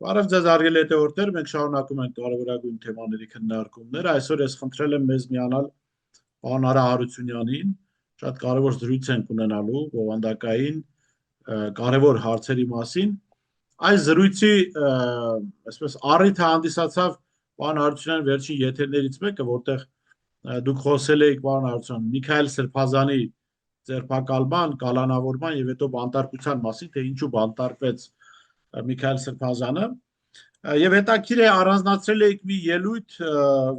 Բարև ձեզ հարգելի հետևորդներ, մենք շարունակում ենք կարևորագույն թեմաների քննարկումները։ Այսօր ես խնդրել եմ մեզ միանալ պարոն Արա Հարությունյանին, շատ կարևոր զրույց ենք ունենալու բովանդակային կարևոր հարցերի մասին։ Այս զրույցի այսպես առիթը հանդիսացավ պարոն Հարությունյանի վերջին եթերներից մեկը, որտեղ դուք խոսել եք պարոն Հարությունյան Միքայել Սրբազանի ձերբակալման, կալանավորման եւ հետո բանտարկության մասին, թե ինչու բանտարկվեց Միքայել Սրբազանը եւ հետաքրիր է առանձնացրել եք մի ելույթ,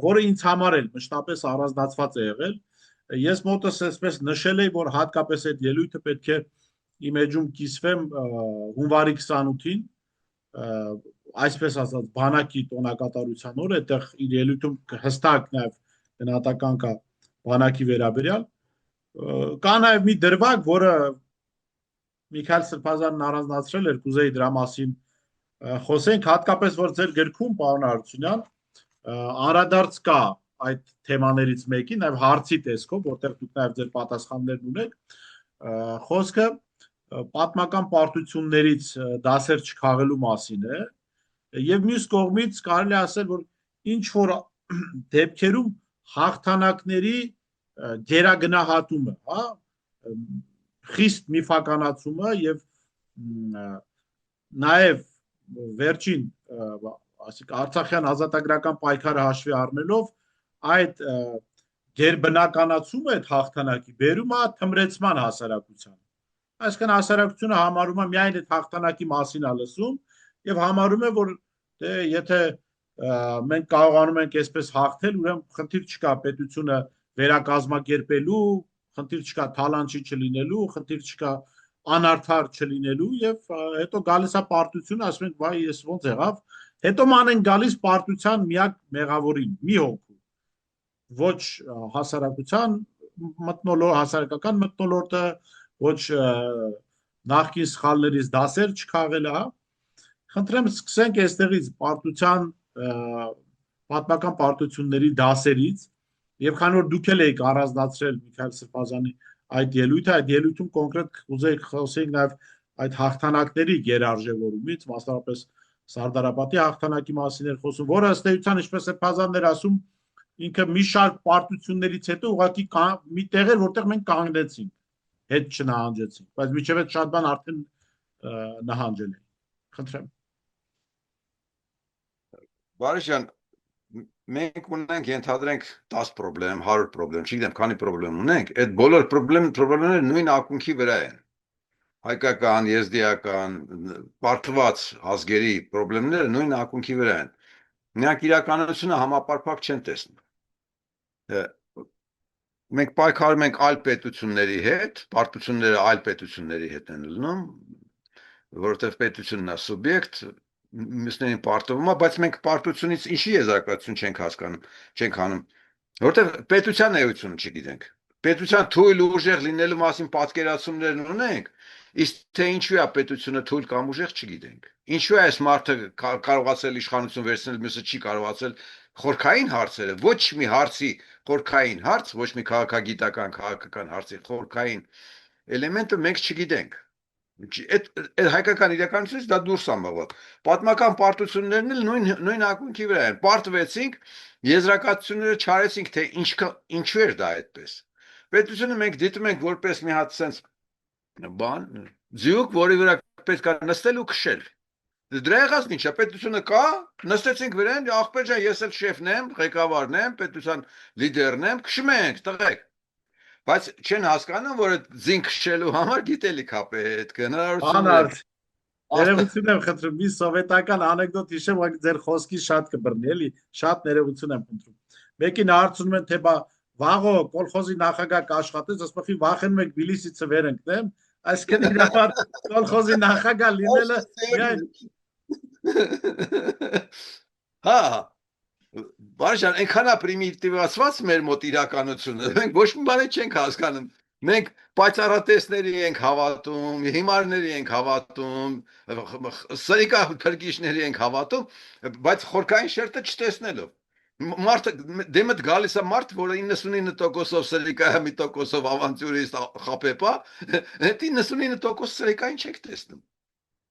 որը ինձ համար էլ մշտապես առանձնացված է եղել։ Ես մոտս այսպես նշել եմ, որ հատկապես այդ ելույթը պետք է իմ էջում կիսվեմ հունվարի 28-ին, այսպես ասած բանակի տոնակատարության օրը, այդտեղ իր ելույթում հստակ նաեւ գնահատական կա բանակի վերաբերյալ։ Կա նաեւ մի դրվագ, որը Միքայել Սրբազանն առանձնացրել էր, կուզեի դրա մասին խոսենք, հատկապես որ ձեր գրքում պարոն Հարությունյան անդրադարձ կա այդ թեմաներից մեկի, նաև հարցի տեսքով, որտեղ դուք նաև ձեր պատասխաններն ունեք, խոսքը պատմական պարտություններից դասեր չքաղելու մասին է, եւ մյուս կողմից կարելի ասել, որ ինչ որ դեպքերում հաղթանակների գերագնահատումը, հա, խիստ միֆականացումը եւ նաեւ վերջին ասիկ Արցախյան ազատագրական պայքարը հաշվի առնելով այդ գերբնականացումը այդ հաղթանակի բերում է թմրեցման հասարակության։ Այսինքն հասարակությունը համարում է միայն այդ հաղթանակի մասին է լսում եւ համարում է, որ դե եթե մենք կարողանում ենք այսպես հաղթել, ուրեմն խնդիր չկա պետությունը վերակազմակերպելու, խնդիր չկա թալանչի չլինելու, խնդիր չկա անարդար չլինելու եւ հետո գալիս է պարտությունը, ասում ենք, վայ, ես ոնց եղավ, հետո ման են գալիս պարտության միակ մեղավորին, մի հոգու, ոչ հասարակության մթնոլորտ, հասարակական մթնոլորտը, ոչ նախկին սխալներից դասեր չքաղելը, հա։ Խնդրեմ սկսենք այստեղից պարտության պատմական պարտությունների դասերից եւ քանի որ դուք էլ եք առանձնացրել Միքայել Սրբազանի այդ ելույթում կոնկրետ ուզեի խոսենք նաեւ այդ հաղթանակների գերարժևորումից, մասնավորապես Սարդարապետի հաղթանակի մասին էր խոսում, որը ըստ էության, ինչպես Սրբազանն էր ասում, ինքը մի շարք պարտություններից հետո ուղղակի մի տեղ էր, որտեղ մենք կանգնեցինք, հետ չնահանջեցինք, բայց միջև այդ շատ բան արդեն նահանջել է։ Խնդրեմ։ Բարիշյան, մենք ունենք ենթադրենք 10 պրոբլեմ, 100 պրոբլեմ, չգիտեմ, քանի պրոբլեմ ունենք, այդ բոլոր պրոբլեմները նույն ակունքի վրա են։ Հայկական, եզդիական, բարդված ազգերի պրոբլեմները նույն ակունքի վրա են։ Նրանք իրականությունը համապարփակ չեն տեսնում։ Մենք պայքարում ենք այլ պետությունների հետ, պարտությունները այլ պետությունների հետ են լինում, որովհետև պետությունն է սուբյեկտ, մյուսներին պարտվում է, բայց մենք պարտությունից ինչի եզրակացություն չենք հասկանում, չենք անում, որովհետև պետության էությունը չգիտենք։ Պետության թույլ ու ուժեղ լինելու մասին պատկերացումներն ունենք, իսկ թե ինչու է պետությունը թույլ կամ ուժեղ չգիտենք։ Ինչու է այս մարդը կարողացել իշխանություն վերցնել, մյուսը չի կարողացել խորքային հարցերը, ոչ մի հարցի խորքային հարց, ոչ մի քաղաքագիտական, քաղաքական հարցի խորքային էլեմենտը մենք չգիտենք։ Այդ հայկական իրականությունից դա դուրս է մղվել։ Պատմական պարտություններն էլ նույն ակունքի վրա են։ Պարտվեցինք, եզրակացությունները չարեցինք, թե ինչու էր դա այդպես։ Պետությունը մենք դիտում ենք որպես մի հատ sense բան, ձյուկ, որի վրա պետք է նստել ու քշել։ Դրա եղած ինչա, պետությունը կա, նստեցինք վրան, ախպեր ջան, ես էլ շեֆն եմ, ղեկավարն եմ, պետության լիդերն եմ, քշում ենք, տղեկ։ Բայց չեն հասկանում, որ այդ զին քշելու համար գիտելիք է պետք, հնարավորություն է։ Ներողություն եմ խնդրում, մի սովետական անեկդոտ հիշեմ, որ ձեր խոսքի շատ կբռնի, էլի, շատ ներողություն եմ խնդրում։ Մեկին հարցնում են, թե բա վաղո կոլխոզի նախագահ կաշխատես, ասում են վախենում եք Բիլիսիցը վեր ընկնեմ, այսինքն իր համար կոլխոզի նախագահ լինելը միայն Հա, բարշան, այնքան է պրիմիտիվացված մեր մոտ իրականությունը, մենք ոչ մի բան չենք հասկանում։ Մենք պայծառատեսների ենք հավատում, հիմարների ենք հավատում, սրիկա փրկիչների ենք հավատում, բայց խորքային շերտը չտեսնելով։ Մարդը դեմդ գալիս է մարդ, որը 99%-ով սրիկա է, 1%-ով ավանտյուրիստ խապեպա, այդ 99% սրիկային չեք տեսնում։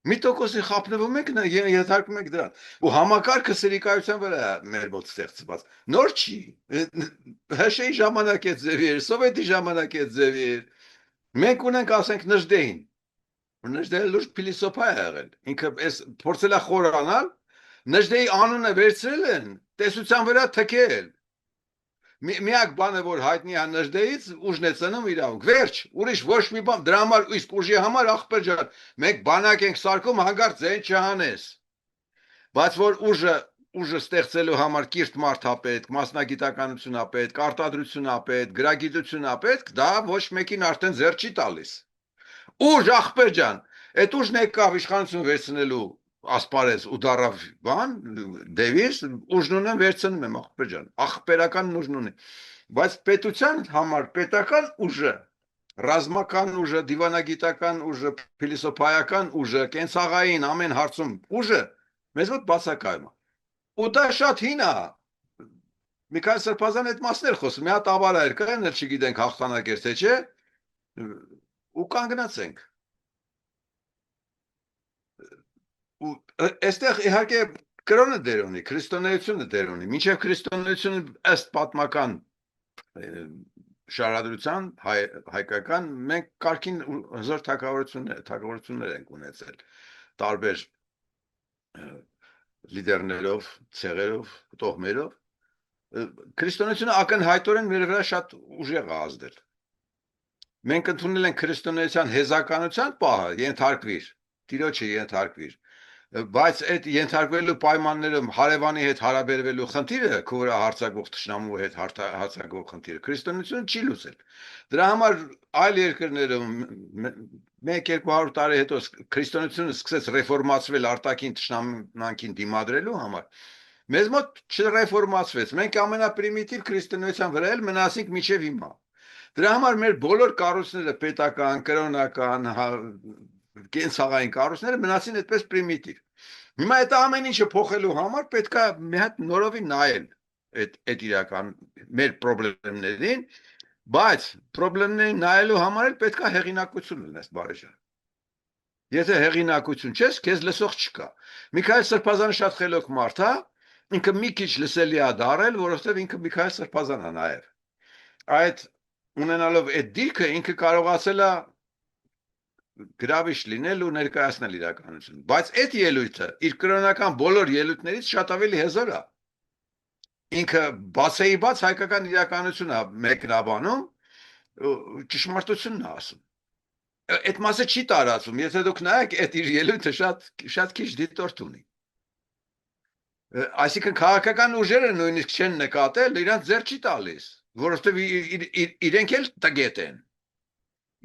1%-ի խապնվում եք, եթարկում եք դրան։ Ու համակարգը սրիկայության վրա է մեր մոտ ստեղծված։ Նոր չի։ ՀՇ-ի ժամանակ է ձևի էր, սովետի ժամանակ է ձևի էր։ Մենք ունենք, ասենք, Նժդեհին։ Նժդեհը լուրջ փիլիսոփա է եղել։ Ինքը էս փորձել է խորանալ, Նժդեհի անունը վերցրել են, տեսության վրա թքել։ Միակ բանը, որ հայտնի է Նժդեհից, ուժն է ծնում իրավունք։ Վերջ, ուրիշ ոչ մի բան, դրա համար իսկ ուժի համար ախպեր ջան, մենք բանակ ենք սարքում, հանգարց ձեն չհանես։ Բայց որ ուժը ստեղծելու համար կիրթ մարդ է պետք, մասնագիտականություն է պետք, արտադրություն է պետք, գրագիտություն է պետք, դա ոչ մեկին արդեն ձեռ չի տալիս։ Ուժ ախպեր ջան, այդ ուժն եկավ իշխանություն վերցնելու ասպարեզ ու դարավ բան, դևիս, ուժն ունեն վերցնում եմ ախպեր ջան, ախպերական ուժն ունի, բայց պետության համար պետական ուժը, ռազմական ուժը, դիվանագիտական ուժը, փիլիսոփայական ուժը, կենցաղային ամեն հարցում ուժը մեզ մոտ բացակայում է։ Ու դա շատ հին է։ Միքայել Սրբազան այդ մասներ խոսում, մի հատ ավարա էր կային, չգիտենք հաղթանակեր թե չէ, ու կանգնացենք։ Ու այստեղ իհարկե կրոնը դեր ունի, քրիստոնեությունը դեր ունի, մինչև քրիստոնեությունը ըստ պատմական շարադրության հայկական մենք կարգին հզոր թագավորություններ ենք ունեցել տարբեր լիդերներով, ցեղերով, տոհմերով։ Քրիստոնեությունը ակնհայտորեն մեր վրա շատ ուժեղ է ազդել։ Մենք ընդունել ենք քրիստոնեության հեզականության պահը, ենթարկվիր, Տիրոջը ենթարկվիր, բայց այդ ենթարկվելու պայմաններում հարևանի հետ հարաբերվելու խնդիրը, քո վրա հարձակվող թշնամու հետ հարձակվող խնդիրը, քրիստոնեությունը չի լուծել։ Դրա համար այլ երկրներում 1-200 տարի հետո քրիստոնեությունը սկսեց ռեֆորմացվել արտաքին թշնամանքին դիմադրելու համար։ Մեզ մոտ չռեֆորմացվեց։ Մենք ամենապրիմիտիվ քրիստոնեության վրա էլ մնացինք մինչև հիմա։ Դրա համար մեր բոլոր կառույցները պետական, կրոնական, կենցաղային կառույցները մնացին այդպես պրիմիտիվ։ Հիմա այդ ամեն ինչը փոխելու համար պետք է մի հատ նորովի նայել այդ իրական մեր խնդիրներին, բայց խնդիրներին նայելու համար էլ պետք է հեղինակություն լինես, բարեժան։ Եթե հեղինակություն չես, քեզ լսող չկա։ Միքայել Սրբազանը շատ խելոք մարդ է, ինքը մի քիչ լսելի է դարել, որովհետև ինքը Միքայել Սրբազանն է նաև։ Այդ ունենալով այդ դիրքը ինքը կարողացել է գրավիչ լինել ու ներկայացնել իրականություն, բայց այդ ելույթը իր կրոնական բոլոր ելույթներից շատ ավելի հզոր է։ Ինքը բացեի բաց հայկական իրականությունն է մեկնաբանում, ճշմարտությունն է ասում։ Այդ մասը չի տարածում, եթե դուք նայեք, այդ իր ելույթը շատ քիչ դիտորդ ունի։ Այսինքն քաղաքական ուժերը նույնիսկ չեն նկատել, իրանց ձեռ չի տալիս, որովհետև իրենք էլ տգետ են։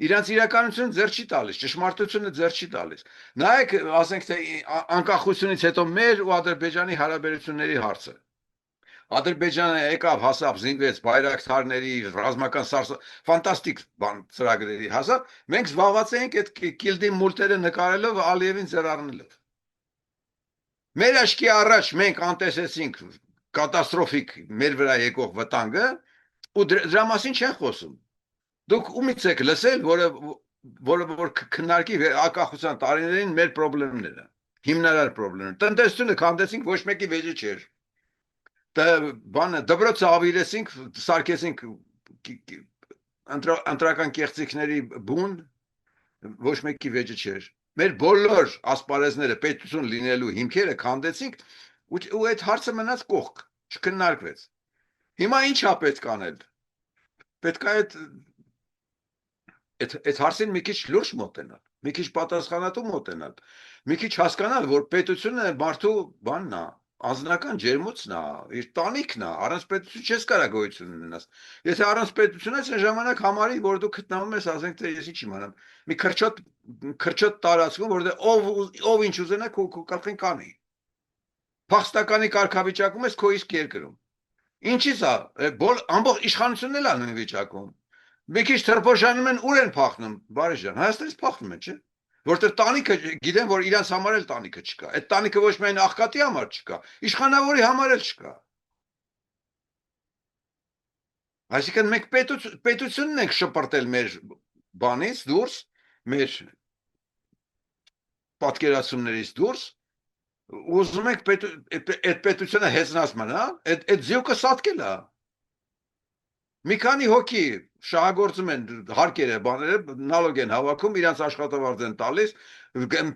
Իրանց իրականությունը ձեռ չի տալիս, ճշմարտությունը ձեռ չի տալիս։ Նայեք, ասենք թե անկախությունից հետո մեր ու Ադրբեջանի հարաբերությունների հարցը։ Ադրբեջանը եկավ, հասավ, զինվեց բայրակթարների, ռազմական ֆանտաստիկ բան ծրագրերի հասավ, մենք զբաղված էինք այդ կիլդի մուլտերը նկարելով Ալիևին ձեռ առնելով։ Մեր աչքի առաջ մենք անտեսեցինք կատաստրոֆիկ մեր վրա եկող վտանգը ու դրա մասին չեն խոսում։ Դուք ումից եք լսել, որ քննարկի անկախության տարիներին մեր խնդիրները, հիմնարար խնդիրները։ Տնտեսությունը քանդեցինք, ոչ մեկի վեճը չէր։ Բանը դպրոցը ավիրեցինք, սարքեցինք ընտրական կեղծիքների բուն, ոչ մեկի վեճը չէր։ Մեր բոլոր ասպարեզները պետություն լինելու հիմքերը քանդեցինք ու այդ հարցը մնաց կողք, չքննարկվեց։ Հիմա ինչ է պետք անել։ Պետք է այդ հարցին մի քիչ լուրջ մոտենալ, մի քիչ պատասխանատու մոտենալ, մի քիչ հասկանալ, որ պետությունը մարդու բանն է, անձնական ջերմոցն է, իր տանիքն է, առանց պետություն չես կարող գոյություն ունենալ։ Եթե առանց պետություն ես, այն ժամանակ համարի, որ դու գտնվում ես, ասենք թե ես ինչ իմանամ, մի քրչոտ տարածքում, որտեղ ով ինչ ուզենա քո կողքին կանի։ Փախստականի կարգավիճակում ես քո իսկ երկրում։ Ինչի՞ց է, ամբողջ իշխանությունն էլ է նույն վիճակում։ Մի քիչ թրփոշանում են, ուր են փախնում, բարեժան, Հայաստանից փախնում են, չէ՞։ Որտեղ տանիքը գիտեն, որ իրանց համար էլ տանիքը չկա։ Այդ տանիքը ոչ միայն աղքատի համար չկա, իշխանավորի համար էլ չկա։ Այսինքն մենք պետությունն ենք շպրտել մեր բանից դուրս, մեր պատկերացումներից դուրս, ուզում ենք այդ պետությունը հեծնած մնա, այդ ձյուկը սատկել է։ Մի քանի հոգի շահագործում են հարկերը, բաները, նալոգ են հավաքում, իրանց աշխատավարձ են տալիս,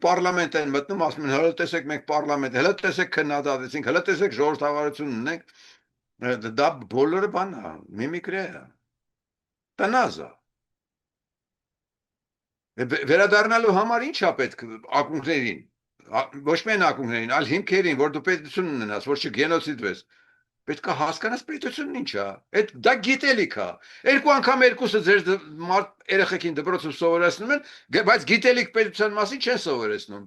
պարլամենտ են մտնում, ասում են, հələ տեսեք մենք պարլամենտ, հələ տեսեք քննադատեցինք, հələ տեսեք ժողովրդավարություն ունենք, դա բոլորը բան է, միմիկրի է, տնազ է։ Վերադառնալու համար ինչ է պետք ակունքներին, ոչ միայն ակունքներին, այլ հիմքերին, որ դու պետություն ունենաս, որ չգենոցիդվես, պետք է հասկանաս պետությունն ինչ է, դա գիտելիք է, երկու անգամ երկուսը ձեր երեխեքին դպրոցում սովորեցնում են, բայց գիտելիք պետության մասին չեն սովորեցնում։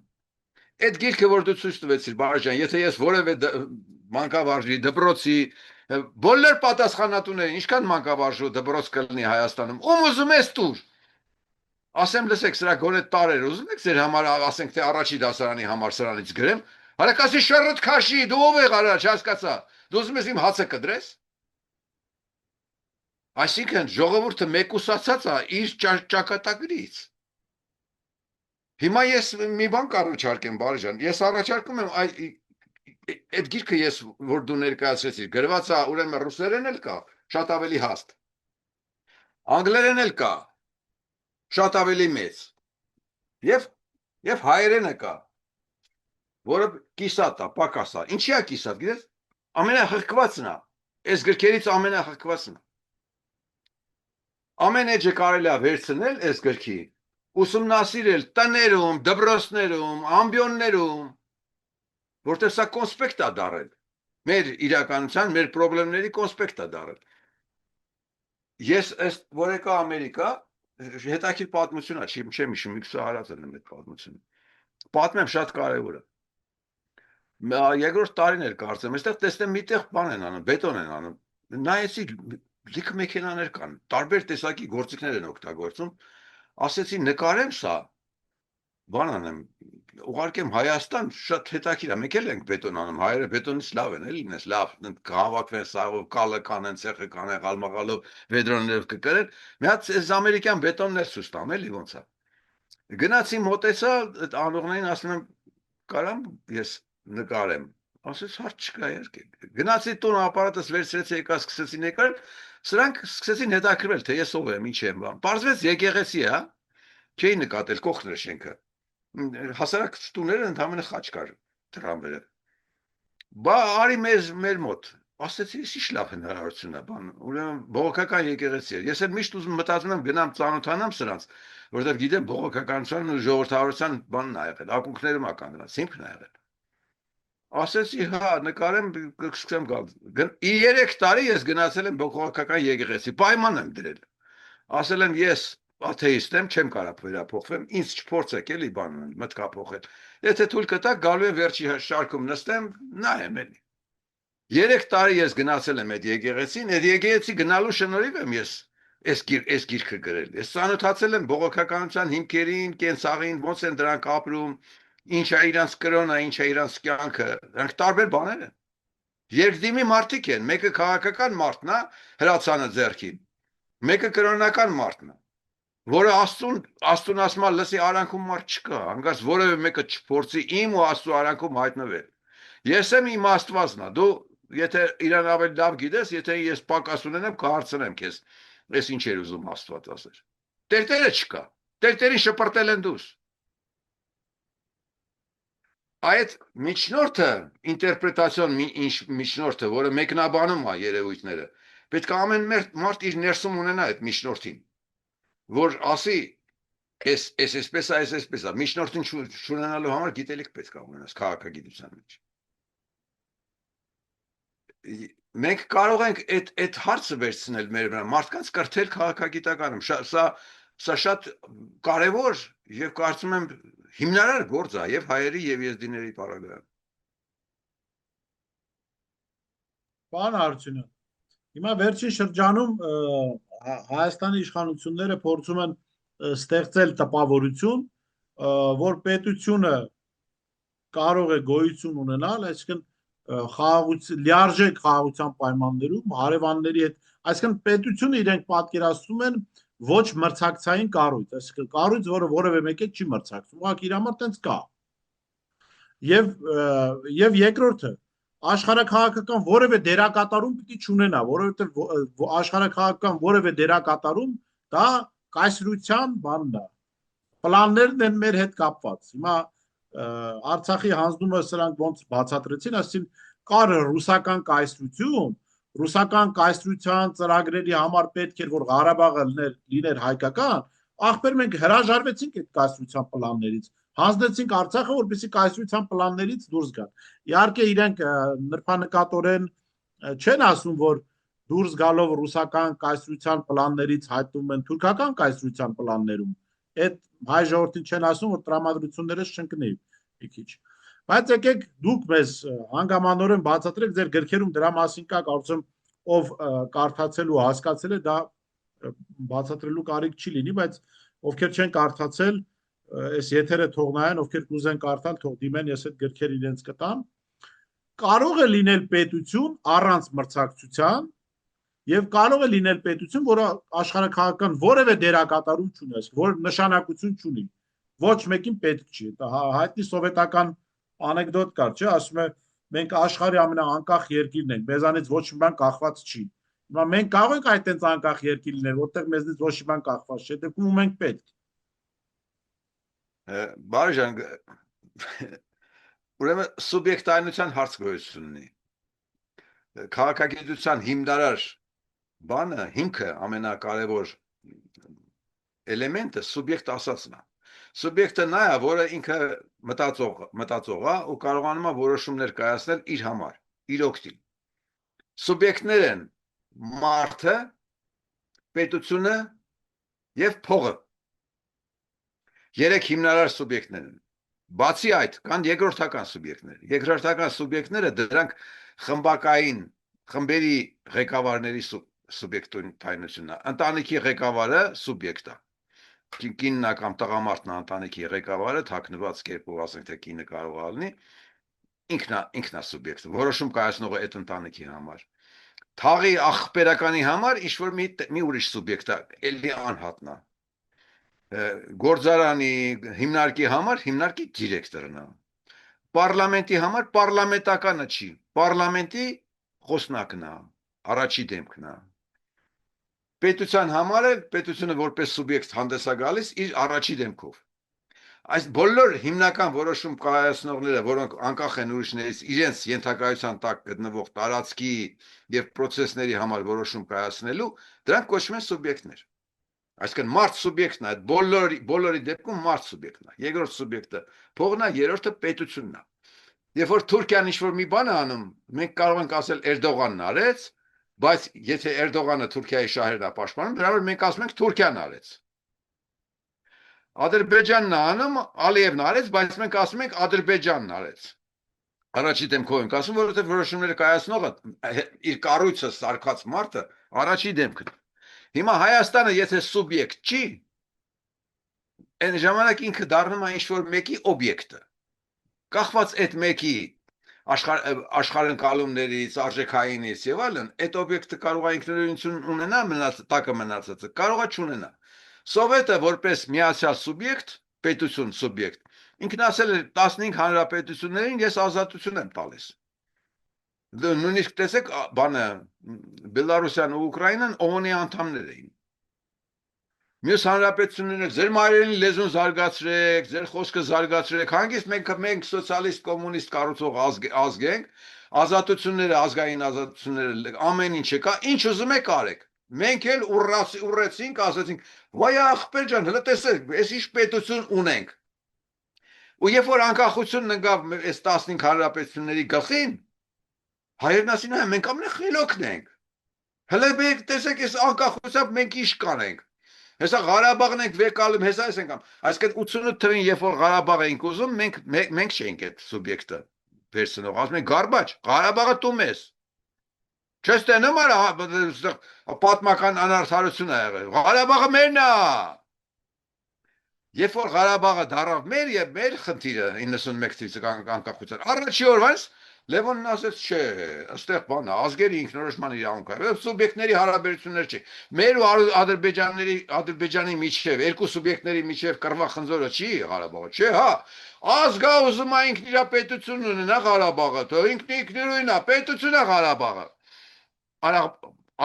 Այդ գիրքը, որ դու ցույց տվեցիր, Բարոժան, եթե ես որևէ մանկավարժի, դպրոցի, բոլոր պատասխանատուներին, ինչքան մանկավարժու դպրոց կլինի Հայաստանում, ում ուզում ես տուր։ Ասեմ, լսեք, սրա գոնե տարեր ուզում եք ձեր համար, ասենք թե առաջի դասարանի համար սրանից գրեմ, հարակասի շռտ քաշի, դու ով եք առաջ, հասկացա, դու ուզում ես իմ հացը կդրես։ Այսինքն ժողովուրդը մեկուսացած է իր ճակատագրից։ Հիմա ես մի բան կառաջարկեմ, Բարոժան, ես առաջարկում եմ այդ գիրքը ես որ դու ներկայացրեցիր, գրված է ուրեմն ռուսերեն էլ կա, շատ ավելի հաստ։ Անգլերեն էլ կա, շատ ավելի մեծ։ Եվ հայերենը կա, որը կիսատ է, պակաս է։ Ինչի է կիսատ, գիտես։ Ամենահղկվածն է, այս գրքերից ամենահղկվածն է։ Ամեն էջը կարելի է վերցնել այս գրքի, ուսումնասիրել տներում, դպրոցներում, ամբիոններում, որտեղ սա կոնսպեկտ է դարել։ Մեր իրականության, մեր խնդիրների կոնսպեկտ է դարել։ Ես այս որ եկա Ամերիկա, հետաքրքիր պատմություն է, չեմ հիշում, մի քիչ հարածել եմ այդ պատմությունը։ Պատմեմ շատ կարևոր է։ Երկրորդ տարին էր կարծեմ, այստեղ տեսնեմ միտեղ բան են անում, բետոն են անում։ Նայեցի լիքը մեքենաներ կան, տարբեր տեսակի գործիքներ են օգտագործում։ Ասեցի նկարեմ սա, բան անեմ, ուղարկեմ Հայաստան, շատ հետաքրքիր է, մենք էլ ենք բետոն անում, հայերը բետոնից լավ են, էլի ինձ լավ, կհավաքվեն սաղով, կալը կանեն, ցեխը կանեն, ղալմաղալով, վեդրաններով կկրեն։ Մի հատ այս ամերիկյան բետոններ ցույց տամ, էլի ոնց է։ Գնացի մոտեցա, այդ անողներին ասում եմ, կարամ ես նկարեմ։ Ասես հարց չկա երկե։ Գնացի տուն ապարատս վերցրեցի, եկա սկսեցի նկարել, սրանք սկսեցին հետաքրքրվել, թե ես ով եմ, ինչ եմ բան։ Պարզվեց եկեղեցի է, չէի նկատել կողքներ շենքը։ Հասարակ տուները ընդամենը խաչ կար դրան վրա։ Բա արի մեր մոտ։ Ասեցի, ի՞նչ լավ հնարավորություն է, բան։ Ուրեմն բողոքական եկեղեցի էր։ Ես էլ միշտ ուզում մտածում եմ գնամ ծանոթանամ սրանց, որովհետև գիտեմ բողոքականության ու ժողովրդավարության բանն ա եղել, ակունքներում ա կանգնած, հիմքն ա եղել։ Ասեցի, հա, նկարեմ, կսկսեմ գալ։ 3 տարի ես գնացել եմ բողոքական եկեղեցի, պայման եմ դրել։ Ասել եմ, ես աթեիստ եմ, չեմ կարող վերափոխվեմ, ինձ չփորձեք էլի բան մտքափոխել։ Եթե թույլ կտակ, գալու եմ վերջի շարքում նստեմ, նայեմ էլի։ 3 տարի ես գնացել եմ այդ եկեղեցին, այդ եկեղեցի գնալու շնորհիվ եմ ես այս գիրքը գրել։ Ես ծանոթացել եմ բողոքականության հիմքերին, կենցաղին, ոնց են դրանք ապրում, ինչ է իրանց կրոնը, ինչ է իրանց կյանքը, դրանք տարբեր բաներ են։ Երկդիմի մարդիկ են, մեկը քաղաքական մարդն է, հրացանը ձեռքին, մեկը կրոնական մարդն է, որը Աստուն ասում է, լսի արանքում մարդ չկա, հանկարծ որևէ մեկը չփորձի իմ ու Աստծո արանքում հայտնվել։ Ես եմ իմ Աստվածն է, դու եթե իրան ավելի լավ գիտես, եթե ես պակաս ունենեմ, կհարցնեմ քեզ, ես ինչ էր ուզում Աստված ասել։ Տերտերը չկա, տերտերին շպրտել են դուս։ Այդ միջնորդը, ինտերպրետացիոն միջնորդը, որը մեկնաբանում է երևույթները, պետք է ամեն մարդ իր ներսում ունենա այդ միջնորդին, որ ասի, էսպես է, միջնորդին չունենալու համար գիտելիք պետք է ունենաս քաղաքագիտության մեջ։ Մենք կարող ենք այդ հարցը վերցնել մեր վրա, մարդկանց կրթել քաղաքագիտականում, սա շատ կարևոր եւ կարծում եմ հիմնարար գործ է եւ հայերի եւ եզդիների պարագայում։ Պարոն Հարությունյան, հիմա վերջին շրջանում Հայաստանի իշխանությունները փորձում են ստեղծել տպավորություն, որ պետությունը կարող է գոյություն ունենալ, այսինքն լիարժեք խաղաղության պայմաններում հարևանների հետ, այսինքն պետությունը իրենք պատկերացնում են ոչ մրցակցային կառույց, այսինքն կառույց, որը որևէ մեկը չի մրցակցում, ուղղակի իր համար տենց կա։ Եվ երկրորդը, աշխարհաքաղաքական որևէ դերակատարում պիտի չունենա, որովհետև աշխարհաքաղաքական որևէ դերակատարում դա կայսրության բանն է, պլաններն են մեր հետ կապված։ Հիմա Արցախի հանձնումը սրանք ոնց բացատրեցին, ասին կար ռուսական կայսրություն, ռուսական կայսրության ծրագրերի համար պետք էր որ Ղարաբաղը լիներ հայկական, ախպեր մենք հրաժարվեցինք այդ կայսրության պլաններից, հանձնեցինք Արցախը, որպեսզի կայսրության պլաններից դուրս գան։ Իհարկե իրենք նրբանկատորեն չեն ասում, որ դուրս գալով ռուսական կայսրության պլաններից հայտնվում են թուրքական կայսրության պլաններում։ Այդ հայ ժողովրդին չեն ասում, որ տրամադրություններս չընկնի մի քիչ։ Բայց եկեք դուք մեզ հանգամանորեն բացատրեք ձեր գրքերում դրա մասին կա, կարծում ով կարդացել ու հասկացել է, դա բացատրելու կարիք չի լինի, բայց ովքեր չեն կարդացել, այս եթերը թող նայեն, ովքեր կուզեն կարդալ, թող դիմեն, ես այդ գրքերը իրենց կտամ։ Կարող է լինել պետություն առանց մրցակցության եւ կարող է լինել պետություն, որը աշխարհաքաղաքական որևէ դերակատարում չունի, որ նշանակություն չունի, ոչ մեկին պետք չի։ Դա հայտնի սովետական անեկդոտ կար, չէ՞, ասում է մենք աշխարհի ամենաանկախ երկիրն ենք, մեզանից ոչ մի բան կախված չի։ Հիմա մենք կարող ենք այդտենց անկախ երկիր լինել, որտեղ մեզնից ոչ մի բան կախված չէ, դեպքում մենք պետք։ Բարժան, ուրեմն սուբյեկտայնության հարց գոյություն ունի։ Քաղաքագիտության հիմնարար բանը, հիմքը ամենակարևոր էլեմենտը սուբյեկտ ասածն է։ Սուբյեկտը նա է, որը ինքը մտածող է ու կարողանում է որոշումներ կայացնել իր համար, իր օգտին։ Սուբյեկտներ են մարդը, պետությունը եւ փողը։ Երեք հիմնարար սուբյեկտներ են։ Բացի այդ, կան երկրորդական սուբյեկտներ։ Երկրորդական սուբյեկտները դրանք խմբակային խմբերի ղեկավարների սուբյեկտայնությունն է։ Ընտանիքի ղեկավարը սուբյեկտ է։ Կինն կամ տղամարդն է ընտանիքի ղեկավարը, թաքնված կերպով ասենք թե կինը կարող է լինի, ինքնա սուբյեկտը, որոշում կայացնողը այդ ընտանիքի համար։ Թաղի ախպերականի համար ինչ որ մի ուրիշ սուբյեկտ է, էլի անհատնա։ Գործարանի հիմնարկի համար հիմնարկի դիրեկտորն է։ Պարլամենտի համար պարլամենտականը չի, պարլամենտի խոսնակն է, առաջի դեմքն է։ Պետության համար է պետությունը որպես սուբյեկտ հանդես է գալիս իր առաջի դեմքով։ Այս բոլոր հիմնական որոշում կայացնողները, որոնք անկախ են ուրիշներից, իրենց ենթակայության տակ գտնվող տարածքի եւ պրոցեսների համար որոշում կայացնելու, դրանք կոչվում են սուբյեկտներ։ Այսինքն մարդ սուբյեկտն է, բոլորի դեպքում մարդ սուբյեկտն է։ Երկրորդ սուբյեկտը փողն է, երրորդը պետությունն է։ Երբ որ Թուրքիան ինչ-որ մի բան է անում, մենք կարող ենք ասել Էրդողանն արեց, բայց եթե Էրդողանը Թուրքիայի շահերն է պաշտպանում, դրա համար մենք ասում ենք Թուրքիան արեց։ Ադրբեջանն է անում, Ալիևն արեց, բայց մենք ասում ենք Ադրբեջանն արեց։ Առաջի դեմքով ենք ասում, որովհետև որոշումները կայացնողը իր կառույցը սարքած մարդը առաջի դեմքն է։ Հիմա Հայաստանը եթե սուբյեկտ չի, այն ժամանակ ինքը դառնում է ինչ-որ մեկի օբյեկտը։ Կախված այդ մեկի աշխարհընկալումներից, արժեքայինից եւ այլն, այդ օբյեկտը կարող է ինքնուրույնություն ունենա, տակը մնացածը կարող է չունենա։ Սովետը որպես միացյալ սուբյեկտ, պետություն սուբյեկտ, ինքն ասել է 15 հանրապետություններին ես ազատություն եմ տալիս։ Նույնիսկ տեսեք, բանը Բելարուսյան ու Ուկրաինան ՕՕՆ-ի անդամներ էին։ Մյուս հանրապետությունները ձեր մայրենի լեզուն զարգացրեք, ձեր խոսքը զարգացրեք, հանգիստ մենք սոցիալիստ կոմունիստ կառուցող ազգ ենք, ազատությունները, ազգային ազատությունները, ամեն ինչը կա, ինչ ուզում եք արեք։ Մենք էլ ուռեցինք, ասացինք, վայ ախպեր ջան, հələ տեսեք, ես ինչ պետություն ունենք։ Ու երբ որ անկախությունն ընկավ այս 15 հանրապետությունների գլխին, հայերն ասին, մենք ամենախելոքն ենք։ Հələ մենք տեսեք, այս անկախությամբ մենք ինչ կանենք։ Հեսա Ղարաբաղն ենք վեկալում, հեսա ես ենք ամ։ Այսինքն 88 թվին, երբ որ Ղարաբաղ ենք ուզում, մենք չենք այդ սուբյեկտը վերցնող, ասում ենք Ղարաբաղ, Ղարաբաղը դու ես։ Չես տենում արա, պատմական անարդարություն է եղել։ Ղարաբաղը մերն է։ Երբ որ Ղարաբաղը դառավ մեր եւ մեր խնդիրը 91 թվականից անկախության, առաջի օրվանից Լևոնն ասեց, չէ, այստեղ բանը ազգերի ինքնորոշման իրավունք է, սուբյեկտների հարաբերություններ չի։ Մեր ու Ադրբեջանի միջև, երկու սուբյեկտների միջև կռվա խնձորը չի Ղարաբաղը, չէ, հա։ Ազգա ուզում է ինքն իր պետություն ունենա Ղարաբաղը, թո ինքնուրույն է, պետություն է Ղարաբաղը։ Արա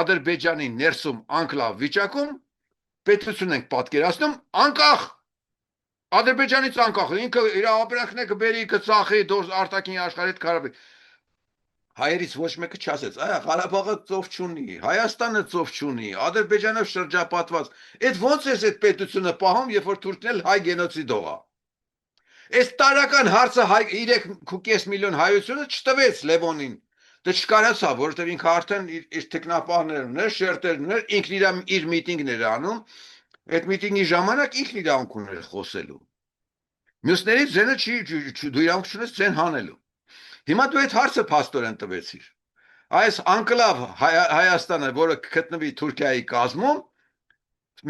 Ադրբեջանի ներսում անկլավ վիճակում պետություն ենք պատկերացնում անկախ Ադրբեջանից անկախ ինքը իր ապրանքն է կբերի կծախի դուրս արտաքին աշխարհի հետ կարաբի հայերից ոչ մեկը չասեց այ Ղարաբաղը ծով չունի Հայաստանը ծով չունի Ադրբեջանով շրջապատված այդ ոնց է այդ պետությունը պահում երբ որ թուրքն էլ հայ գենոցիդով է այս տարական հարցը 3.5 միլիոն հայությունը չտվեց Լևոնին դա չկարացավ որովհետև ինքը արդեն իր տեխնապահներն ուներ շերտերն ուներ ինքն իր միտինգներ անում այդ միտինգի ժամանակ ինքն իրավունք ուներ խոսելու մյուսներից ձենը չի դու իրավունք չունես ձեն հանելու հիմա դու այդ հարցը փաստորեն տվեցիր այս անկլավ Հայաստանը որը կգտնվի Թուրքիայի կազմում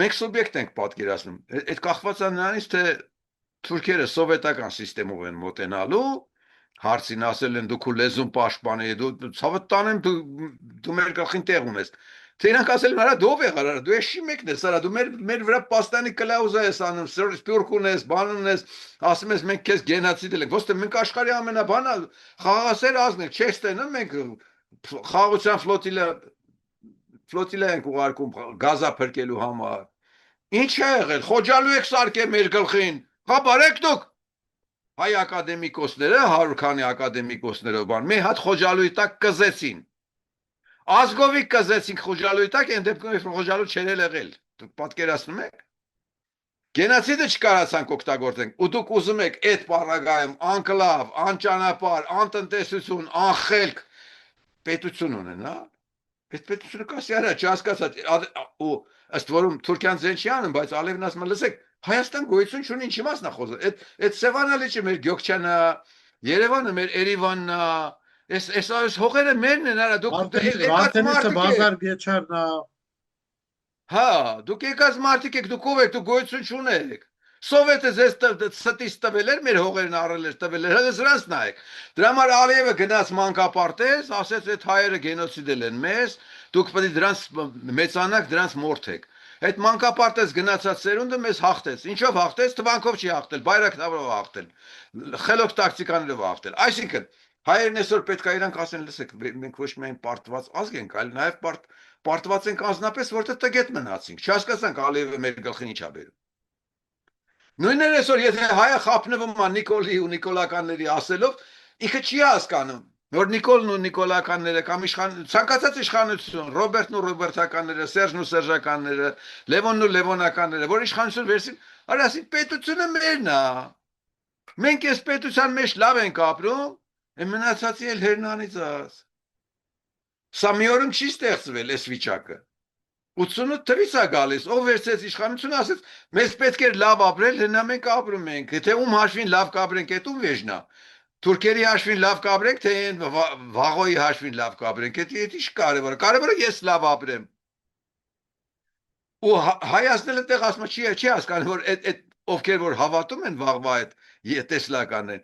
մենք սուբյեկտ ենք պատկերացնում այդ կախված է նրանից թե թուրքերը սովետական համակարգով են մոտենալու հարցին ասել են դու քո լեզուն պաշտպանի դու ցավը տանեմ դու մեր գլխին տեղ ունես թե իրանք ասել են արա դու ով եղար դու էշի մեկն ես արա դու մեր վրա պաստանի կլաուզա ես անում սպյուրք ունես բան ունես ասում ես մենք քեզ գենոցիդ ենք ոստե մենք աշխարհի ամենաբանը խաղաղասեր ազգ ենք չես տենում մենք խաղաղության ֆլոտիլա ենք ուղարկում գազա փրկելու համար ինչ է եղել խոջալու եք սարքե մեր գլխին հա բարեք դուք հայ ակադեմիկոսները 100 քանի ակադեմիկոսները բան մի հատ խոջալուի տակ կզեցին ազգովի կզեցին խոջալուի տակ այն դեպքում խոջալու չեր եղել դուք պատկերացնում եք գենոցիդը չկարացանք օգտագործենք ու դուք ուզում եք այդ պարագայում անկլավ անճանապարհ անտնտեսություն անխելք պետություն ունենա այդ պետությունը կասի արա չհասկացած ու ըստ որում Թուրքիան ձեն չի անում բայց Ալիևն ասում է լսեք Հայաստան գոյություն չունի ինչի մասն է խոսում այդ Սևանալիչը մեր Գյոքչյանն է Երևանը մեր Երևանն է այս հողերը մերն են արա դուք Վարդենիսը բազար գեչարն է հա դուք եկած մարդիկ եք դուք ով եք դուք գոյություն չունեք Սովետը ձեզ ստից տվել էր մեր հողերն առել էր տվել էր հենց նրանց նայեք դրա համար Ալիևը գնաց մանկապարտեզ ասեց այդ հայերը գենոցիդել են մեզ դուք պետք է դրանց մեծանաք դրանց մորթեք այդ մանկապարտեզ գնացած սերունդը մեզ հաղթեց ինչով հաղթեց թվանքով չի հաղթել բայրակտարով հաղթել խելոք տակտիկաներով հաղթել այսինքն հայերն այսօր պետք է իրանք ասեն լսեք մենք ոչ միայն պարտված ազգ ենք այլ նաև պարտված ենք անձնապես որտեղ տգետ մնացինք չհասկացանք Ալիևը մեր գլխին ինչա բերում նույնն է այսօր եթե հայը խափնվում է Նիկոլի ու նիկոլականների ասելով ինքը չի հասկանում որ Նիկոլն ու նիկոլականները կամ ցանկացած իշխանություն Ռոբերտն ու ռոբերտականները Սերժն ու սերժականները Լևոնն ու լևոնականները որ իշխանություն վերցին արա ասին պետությունը մերն է մենք այս պետության մեջ լավ ենք ապրում մնացածի էլ հերնանից աս սա մի օրում չի ստեղծվել այս վիճակը 88 թվից է գալիս ով վերցեց իշխանությունը ասեց մեզ պետք էր լավ ապրել հենա մենք ապրում ենք եթե ում հաշվին լավ կապրենք այդ ում վեժնա Թուրքերի հաշվին լավ կապրենք թե վաղոյի հաշվին լավ կապրենք այդ ինչ կարևորը ես լավ ապրեմ ու Հայաստանը տեղ ասում չի հասկանում որ այդ ովքեր որ հավատում են վաղվա այդ տեսլականներ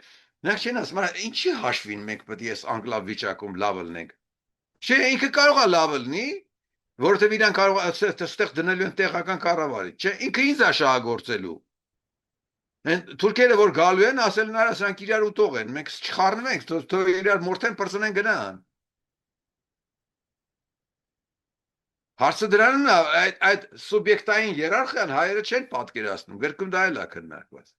նրանք չեն ասում ինչի հաշվին մենք պետք է այս անկլավ վիճակում լավ լինենք չէ ինքը կարող է լավ լինի որովհետև իրան կարող է այստեղ դնելու են տեղական կառավարի չէ ինքը ինձ է շահագործելու Թուրքերը որ գալու են ասել նրա սրանք իրար ուտող են մենք չխառնվենք թող իրար մորթեն պրծնեն գնան հարցը դրանն է այդ սուբյեկտային հիերարխիան հայերը չեն պատկերացնում գրքում դա էլ է քննարկված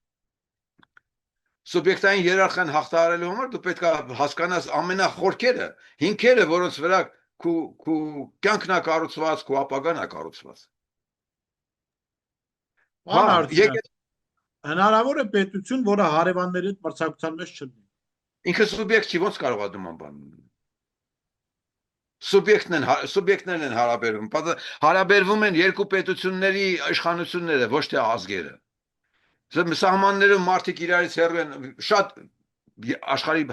սուբյեկտային հիերարխիան հաղթահարելու համար դու պետք է հասկանաս ամենախորքերը հիմքերը որոնց վրա քու կյանքն է կառուցված քու ապագան է կառուցված Հնարավոր է պետություն, որը հարևանների հետ մրցակցության մեջ չլինի։ Ինքը սուբյեկտ չի, ոնց կարող է դման բան։ Սուբյեկտներն են հարաբերվում, հարաբերվում են երկու պետությունների իշխանությունները, ոչ թե ազգերը։ Սահմաններում մարդիկ իրարից հեռու են, շատ աշխարհի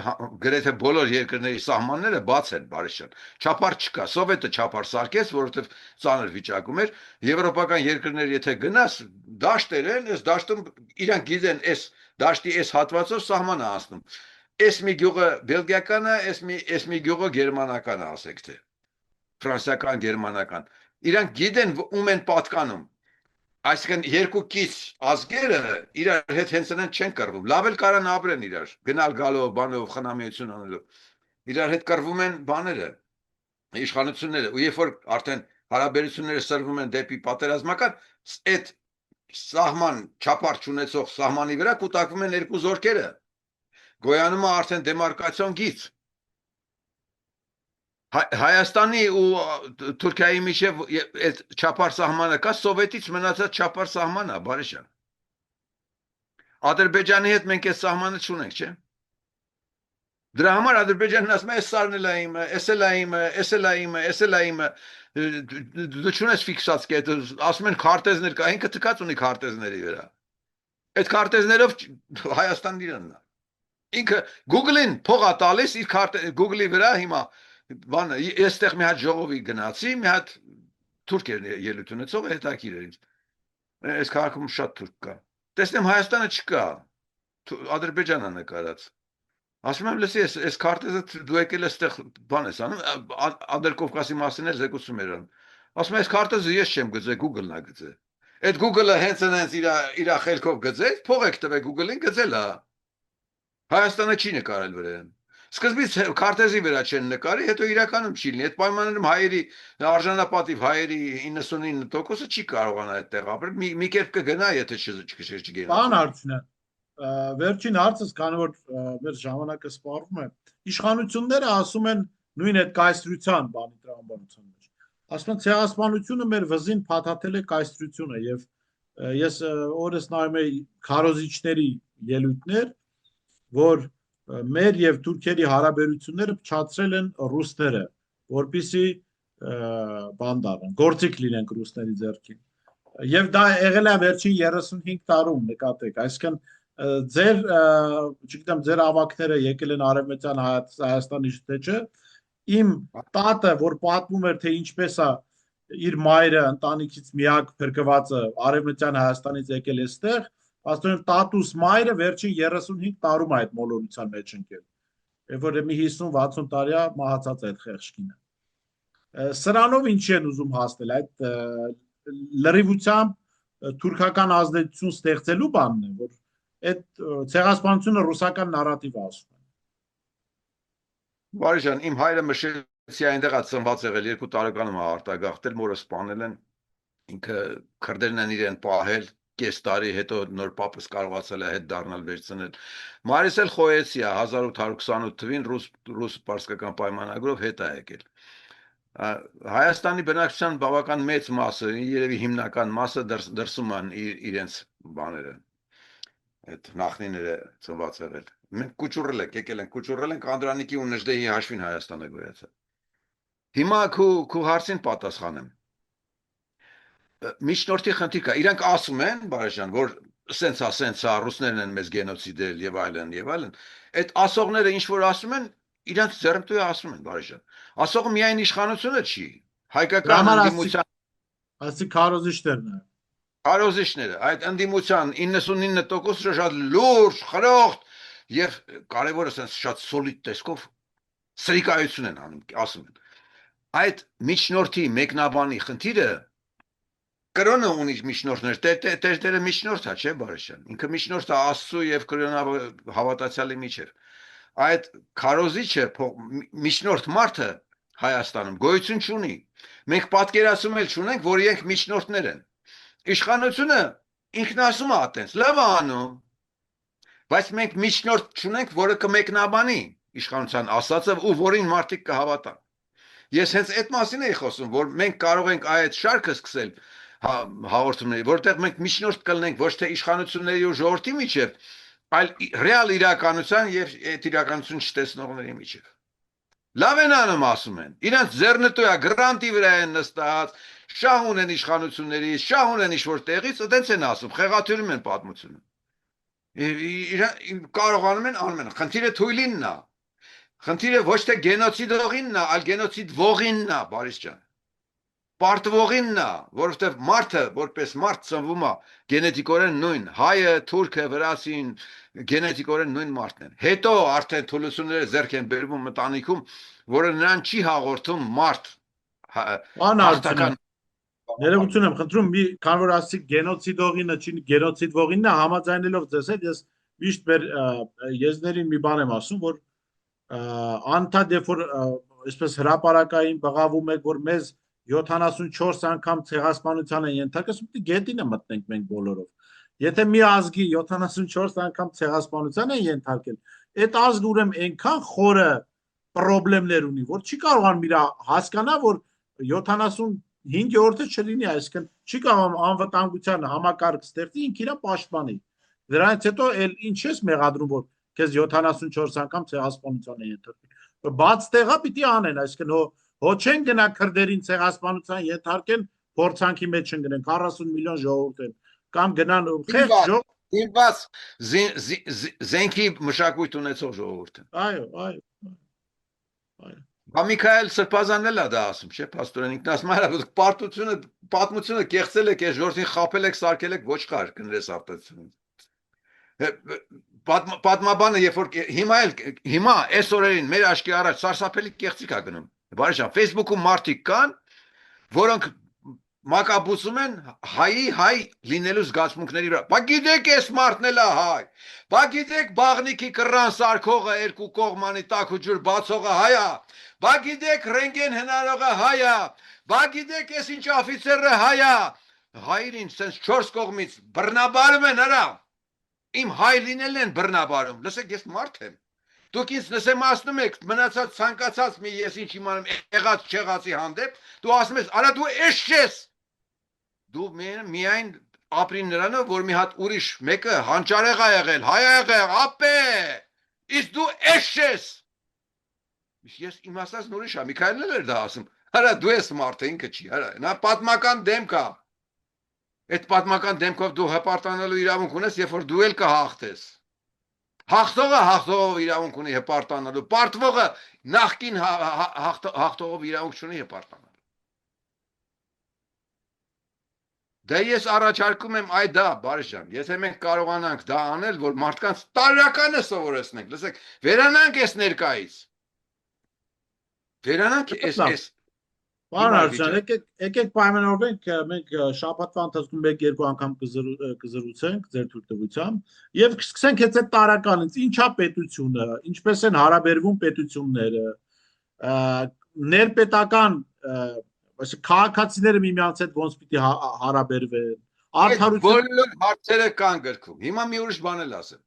գրեթե բոլոր երկրների սահմանները բաց են, բարիշան։ Չափար չկա, սովետը չափար սարքեց, որովհետև ծանր վիճակում էր, եվրոպական երկրներ եթե գնաս, դաշտեր են, այս դաշտում իրանք գիտեն այս դաշտի այս հատվածով սահման է անցնում։ Էս մի գյուղը բելգիական է, էս մի գյուղը գերմանական է, ասեք թե։ Ֆրանսիական, գերմանական։ Իրանք գիտեն ում են պատկանում։ Այսինքն երկու կից ազգերը իրար հետ հենց այնեն չեն կռվում։ Լավ էլ կարան ապրեն իրար, գնալ գալով, բանով, խնամիություն անելով։ Իրար հետ կռվում են բաները, իշխանությունները, ու երբ որ արդեն հարաբերությունները սրվում են դեպի պատերազմական, այդ սահման չափարտ չունեցող սահմանի վրա կուտակվում են երկու զորքերը։ Գոյանում է արդեն դեմարկացիոն գիծ։ Հայաստանի ու Թուրքիայի միջև այդ չափար սահմանը կա, սովետից մնացած չափար սահման է, բարիշան։ Ադրբեջանի հետ մենք այս սահմանը չունենք, չէ՞։ Դրա համար Ադրբեջանն ասում է, այս սարն էլ է իմը, էս էլ է իմը, էս էլ է իմը, էս էլ է իմը։ Դու չունես ֆիքսած կետ, ասում են քարտեզներ կա, ինքը թքած ունի քարտեզների վրա։ Այդ քարտեզներով Հայաստանն իրանն է։ Ինքը Google-ին փող է տալիս իր Google-ի վրա հիմա բանը, ես այդտեղ մի հատ ժողովի գնացի, մի հատ թուրք էր ելույթ ունեցող, հետաքրքիր էր ինձ։ Այս քաղաքում շատ թուրք կա։ Տեսնեմ Հայաստանը չկա։ Ադրբեջանը նկարած։ Ասում եմ, լսի, այս քարտեզը դու եկել ես այդտեղ բան ես անում, Ադրկովկասի մասին էր զեկուցում էր անում։ Ասում եմ, այս քարտեզը ես չեմ գծել, Google-ն է գծել։ Այդ Google-ը հենց իր խելքով գծել, փող եք տվել Google-ին գծել է։ Հայաստանը չի նկարել վրան։ Սկզբից քարտեզի վրա չեն նկարի, հետո իրականում չի լինի։ Այդ պայմաններում հայերի արժանապատիվ հայերի 99%-ը չի կարողանա այդտեղ ապրել։ Մի կերպ կգնա, եթե չգնա։ Բան Արցունյան, վերջին հարցս, քանի որ մեր ժամանակը սպառվում է, իշխանությունները ասում են նույն այդ կայսրության բանի տրամաբանության մեջ։ Ասում են ցեղասպանությունը մեր վզին փաթաթել է կայսրությունը եւ ես օրս նայում եի քարոզիչների ելույթներ, որ մեր եւ Թուրքիայի հարաբերությունները փչացրել են ռուսները, որպիսի բան դառնան, գործիք լինենք ռուսների ձեռքին։ Եվ դա եղել է վերջին 35 տարում, նկատեք, այսինքն ձեր, չգիտեմ, ձեր ավակները եկել են Արևմտյան Հայաստանի շտեջը, իմ տատը, որ պատմում էր, թե ինչպես է իր մայրը ընտանիքից միակ փրկվածը Արևմտյան Հայաստանից եկել էստեղ, աստորեն տատուս մայրը վերջին 35 տարում այդ մոլորության մեջ ընկել, երբ որ մի 50-60 տարյա մահացած այդ խեղճկինը։ Սրանով ինչի են ուզում հասնել, այդ լրիվությամբ թուրքական ազդեցություն ստեղծելու բանն է, որ այդ ցեղասպանությունը ռուսական նարատիվ ասում են։ Բարիշան, իմ հայրը մշեցի այնտեղ է ծնված եղել, 2 տարեկանում է արտագաղթել, մորը սպանել են, ինքը քրդերն են իրեն պահել, կես տարի հետո նոր պապս կարողացել է հետ դառնալ վերցնել։ Մարիս էլ խոյեցի է 1828 թվին ռուս պարսկական պայմանագրով հետ է եկել։ Հայաստանի բնակչության բավական մեծ մասը, երևի հիմնական մասը դրսում են իրենց բաները, այդ նախնիները ծնված եղել։ Մենք կուճուրել ենք, եկել ենք, կուճուրել ենք Անդրանիկի ու Նժդեհի հաշվին Հայաստանը գոյացել։ Հիմա քու հարցին պատասխանեմ։ Միջնորդի խնդիր կա, իրանք ասում են, բարեժան, որ սենցա, ռուսներն են մեզ գենոցիդել եւ այլն եւ այլն։ Այդ ասողները ինչ որ ասում են, իրանք ձեռնտու ասում են, բարեժան։ Ասողը միայն իշխանությունը չի, հայկական ընդդիմության, ասի քարոզիչներն են։ Քարոզիչները, այդ ընդդիմության 99%-ը շատ լուրջ, խրոխտ եւ կարեւորը sense շատ սոլիդ տեսքով սրիկայություն են անում, ասում են։ Այդ միջնորդի մեկնաբանի խնդիրը կրոնը ունի միջնորդներ, տերը միջնորդ է, չէ՞ բարեշան։ Ինքը միջնորդ է Աստծո եւ կրոնավ հավատացյալի միջև։ Այդ քարոզիչը միջնորդ մարդը Հայաստանում գոյություն չունի։ Մենք պատկերացում էլ չունենք, որ իրենք միջնորդներ են։ Իշխանությունը ինքն ասում է այտենց, լավ է անում, բայց մենք միջնորդ չունենք, որը կմեկնաբանի իշխանության ասածը ու որին մարդիկ կհավատան։ Ես հենց այդ մասին էի խոսում, որ մենք կարող ենք այդ շարքը սկսել հաղորդումների, որտեղ մենք միջնորդ կլինենք ոչ թե իշխանությունների ու ժողովրդի միջև, այլ ռեալ իրականության եւ այդ իրականություն չտեսնողների միջև։ Լավ են անում, ասում են։ Իրանց ձեռնտու է գրանտի վրա են նստած, շահ ունեն իշխանությունների, շահ ունեն ինչ-որ տեղից, այդպես են ասում, խեղաթյուրում են պատմությունը։ Կարողանում են անում են։ Խնդիրը թույլինն է։ Խնդիրը ոչ թե գենոցիդողինն է, այլ գենոցիդ ողինն է, Բարիս ջան։ պարտվողինն է, որովհետև մարդը, որպես մարդ ծնվում է գենետիկորեն նույն, հայը, թուրքը, վրացին, գենետիկորեն նույն մարդն են։ Հետո արդեն թուլությունները ձեռք են բերվում ընտանիքում, որը նրան չի հաղորդում մարդ հաղթական։ Ներողություն եմ խնդրում, մի քանի որ ասացիք գենոցիդողինը չի գենոցիդվողինն է, համաձայնելով ձեզ հետ, ես միշտ մեր եզներին մի բան եմ ասում, որ անդադ երբ որ այսպես հրապարակային բղավում եք, որ մեզ 74 անգամ ցեղասպանության են ենթարկել, պետք է գետինը մտնենք մենք բոլորով։ Եթե մի ազգի 74 անգամ ցեղասպանության են ենթարկել, այդ ազգը ուրեմն այնքան խորը խնդիրներ ունի, որ չի կարողանում իր հասկանա, որ 75-րդը չլինի, այսինքն չի կարող անվտանգության համակարգ ստեղծի, ինքը իր պաշտպանի։ Դրանից հետո էլ ինչ ես մեղադրում, որ քեզ 74 անգամ ցեղասպանության են ենթարկել։ Բաց տեղա պիտի անեն, այսինքն հո չեն գնա քրդերին ցեղասպանության ենթարկեն, փորձանքի մեջ չընկնեն 40 միլիոն ժողովուրդ են, կամ գնան խեղճ Դիված զենքի մշակույթ ունեցող ժողովուրդը։ Այո։ Բա Միքայել Սրբազանն էլ է դա ասում, չէ՞, պաստորեն ինքն ասում է, պատմությունը կեղծել եք, այս ժողովրդին խաբել եք, սարքել եք ոչխար, կներես արտադրություն։ Պատմաբանը երբ որ հիմա այս օրերին մեր աչքի առաջ սարսափելի կեղծիք է գնում։ Բարիշան, Facebook-ում մարդիկ կան, որոնք մակաբուծում են հայ լինելու զգացմունքների վրա։ Բա գիտեք այս մարդն էլ է հայ։ Բա գիտեք բաղնիքի կռան սարքողը երկու կողմանի տակ ու ջուր բացողը հայ է։ Բա գիտեք ռենտգեն հնարողը հայ է։ Բա գիտեք այս ինչ օֆիցերը հայ է։ Հայերին sense 4 կողմից բռնաբարում են արա։ Իմ հայ լինելն են բռնաբարում։ Լսեք, ես մարդ եմ։ Դուք ինձ նսեմ ասնում եք մնացած ցանկացած մի ես ինչ իմանամ եղած չեղածի հանդեպ, դու ասում ես, արա դու էս չես։ Դու միայն ապրի նրանով, որ մի հատ ուրիշ մեկը հանճարեղ է եղել, հայ է եղել, ապե։ Իսկ դու էս չես։ Ես իմ ասածն ուրիշ է, Միքայելն էլ էր դա ասում։ Արա դու ես մարդը, ինքը չի, արա։ Նա պատմական դեմք է։ Այդ պատմական դեմքով դու հպարտանալու իրավունք ունես, երբ որ դու էլ կհաղթես։ Հաղթողը իրավունք ունի հպարտանալու, պարտվողը նախկին հաղթողով իրավունք չունի հպարտանալու։ Դե ես առաջարկում եմ այ դա, Բարիշան, եթե մենք կարողանանք դա անել, որ մարդկանց տարրականը սովորեցնենք, լսեք, վերանանք այս ներկայից։ Վերանանք այս Պարոն Արարչյան, եկեք պայմանավորվենք, մենք շաբաթվա ընթացքում 1-2 անգամ կզրուցենք ձեր թույլտվությամբ եւ կսկսենք այդ տարականից, ինչա պետությունը, ինչպես են հարաբերվում պետությունները, ներպետական, այսինքն քաղաքացիները միմյանց հետ ոնց պիտի հարաբերվեն, արդարություն բոլոր հարցերը կան գրքում։ Հիմա մի ուրիշ բան էլ ասեմ։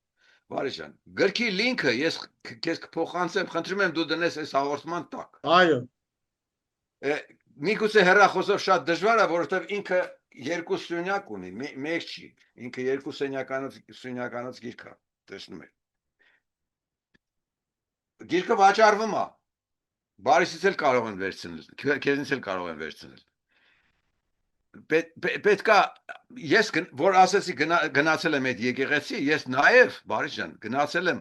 Բարիշան, գրքի լինքը ես քեզ կփոխանցեմ, խնդրում եմ դու դնես այս հաղորդման տակ։ Այո։ Միգուցե հեռախոսով շատ դժվար է, որովհետև ինքը երկու սյունյակ ունի, մեկ չի, ինքը երկու սյունյականոց գիրք է, տեսնում եք։ Գիրքը վաճառվում է, Բարիսից էլ կարող են վերցնել, քեզնից էլ կարող են վերցնել։ Պետք է, ես որ ասեցի գնացել եմ այդ եկեղեցի, ես նաև, Բարիշ ջան, գնացել եմ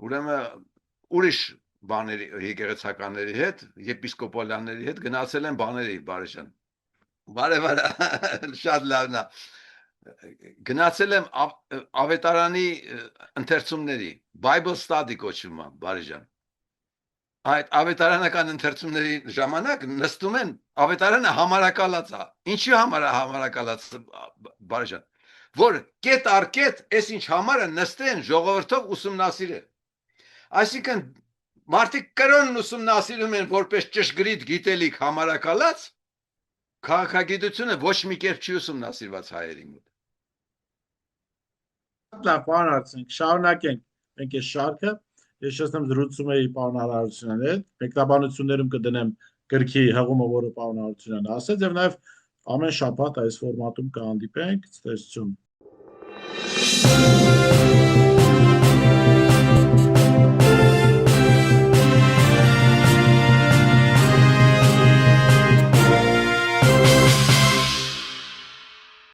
ուրեմն ուրիշ բաների եկեղեցականների հետ, եպիսկոպոլյանների հետ գնացել են բաների, Բարիշան։ Բարև, շատ լավն է։ Գնացել եմ ավետարանի ընթերցումների, Bible study կոչվում է, Բարիշան։ Այդ ավետարանական ընթերցումների ժամանակ նստում են, ավետարանը համարակալած է։ Ինչի համար է համարակալած, Բարիշան։ Որ կետ առ կետ, այս ինչ համարը նստեն ժողովրդով ուսումնասիրել։ Այսինքն մարդիկ կրոնն ուսումնասիրում են որպես ճշգրիտ գիտելիք համարակալած, քաղաքագիտությունը ոչ մի կերպ չի ուսումնասիրված հայերի մոտ։ Լավ, պարոն Արարչյան, շարունակենք մենք այս շարքը։ Ես շեշտեմ զրուցում էի պարոն Արարչյանի հետ, մեկնաբանություններում կդնեմ գրքի հղումը, որը պարոն Արարչյանն ասեց, եւ նաեւ ամեն շաբաթ այս ֆորմատում կհանդիպենք, ցտեսություն։